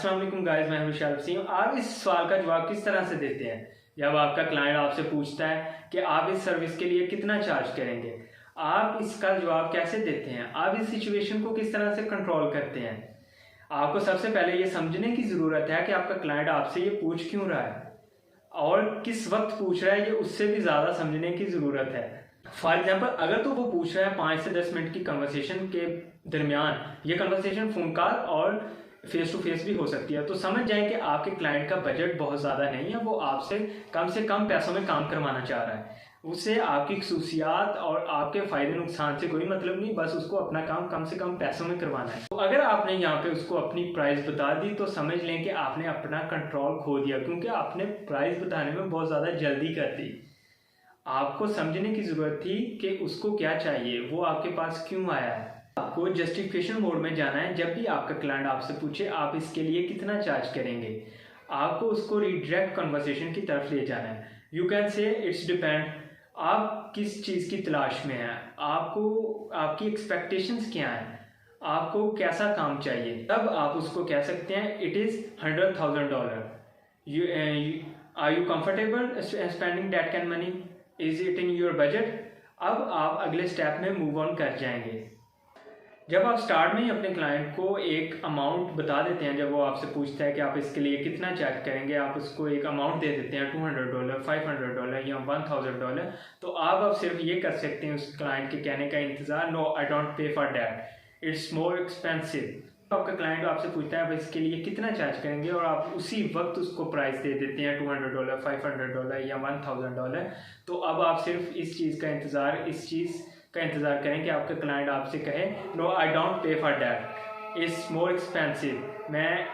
अस्सलाम वालेकुम गाइस, मैं हूं शारिफ सिंह। आप इस सवाल का जवाब किस तरह से देते हैं जब आपका क्लाइंट आपसे पूछता है कि आप इस सर्विस के लिए कितना चार्ज करेंगे? आप इसका जवाब कैसे देते हैं? आप इस सिचुएशन को किस तरह से कंट्रोल करते हैं? आपको सबसे पहले ये समझने की ज़रूरत है कि आपका क्लाइंट आपसे ये पूछ क्यों रहा है और किस वक्त पूछ रहा है, ये उससे भी ज़्यादा समझने की ज़रूरत है। फॉर एग्जाम्पल, अगर तो वो पूछ रहा है 5 से 10 मिनट की कन्वर्सेशन के दरमियान, ये कन्वर्सेशन फ़ोन कॉल और फेस टू फेस भी हो सकती है, तो समझ जाए कि आपके क्लाइंट का बजट बहुत ज़्यादा नहीं है, वो आपसे कम पैसों में काम करवाना चाह रहा है। उससे आपकी खसूसियात और आपके फ़ायदे नुकसान से कोई मतलब नहीं, बस उसको अपना काम कम से कम पैसों में करवाना है। तो अगर आपने यहाँ पे उसको अपनी प्राइस बता दी तो समझ लें कि आपने अपना कंट्रोल खो दिया, क्योंकि आपने प्राइस बताने में बहुत ज़्यादा जल्दी कर दी। आपको समझने की ज़रूरत थी कि उसको क्या चाहिए, वो आपके पास क्यों आया है। आपको जस्टिफिकेशन मोड में जाना है। जब भी आपका क्लाइंट आपसे पूछे आप इसके लिए कितना चार्ज करेंगे, आपको उसको रिडायरेक्ट कन्वर्सेशन की तरफ ले जाना है। You can say it's depend, आप किस चीज़ की तलाश में हैं, आपको आपकी एक्सपेक्टेशंस क्या हैं, आपको कैसा काम चाहिए। तब आप उसको कह सकते हैं it is $100,000। Are you comfortable spending that can money, is it in your budget. अब आप अगले स्टेप में मूव ऑन कर जाएंगे। जब आप स्टार्ट में ही अपने क्लाइंट को एक अमाउंट बता देते हैं, जब वो आपसे पूछता है कि आप इसके लिए कितना चार्ज करेंगे, आप उसको एक अमाउंट दे देते हैं $200, $500 या $1,000, तो आप सिर्फ ये कर सकते हैं उस क्लाइंट के कहने का इंतज़ार, no I don't pay for that, it's more expensive. आपका क्लाइंट आपसे पूछता है आप इसके लिए कितना चार्ज करेंगे और आप उसी वक्त उसको प्राइस दे देते हैं $200, $500 या $1,000, तो अब आप सिर्फ इस चीज़ का इंतज़ार करें कि आपका क्लाइंट आपसे कहे no I don't pay for that, it's more expensive, मैं